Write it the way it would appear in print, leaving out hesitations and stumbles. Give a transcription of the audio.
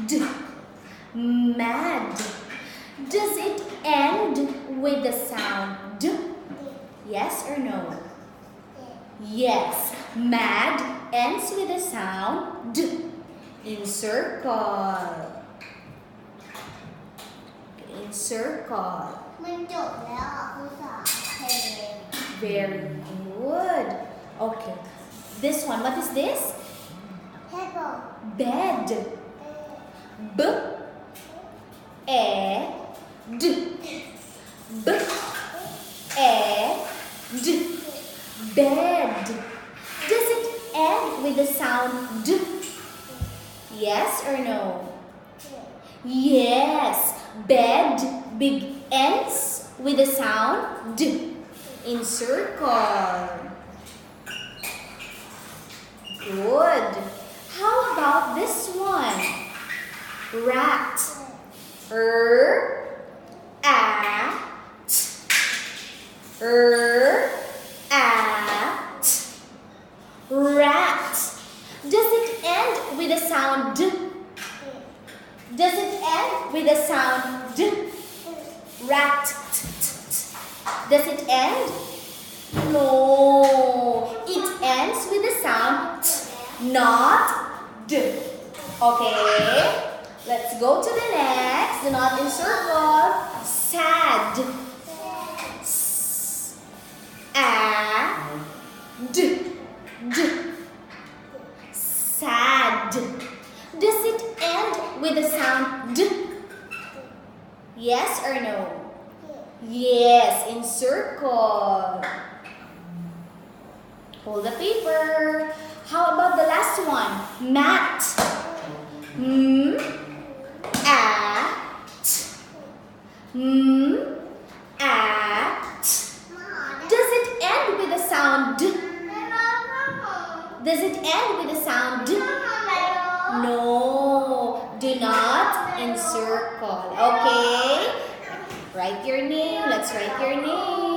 D. Mad. Does it end with the sound D? Yes or no? Yes. Mad ends with the sound D. In circle. In circle. มันจบแล้วอ่ะครูสอนเพลง Very good. Okay. This one, what is this? แค่บอก Bed. B. E. D. B. E. D. Bed. Does it end with the sound D? Yes or no? Yes. Bed big ends with the sound D. In circle. Good. How about this one? Rat. At. At. Rat. Does it end with the sound D? Does it end with the sound D? Rat. Does it end? No. It ends with the sound T, not D. Okay. Let's go to the next. The knot in circle. Sad. D. Sad. Does it end with the sound D? Yes or no? Yes, in circle. Hold the paper. How about the last one? Mat. At. At. Does it end with the sound D? Does it end with the sound D? No. Do not encircle. Okay? Write your name. Let's write your name.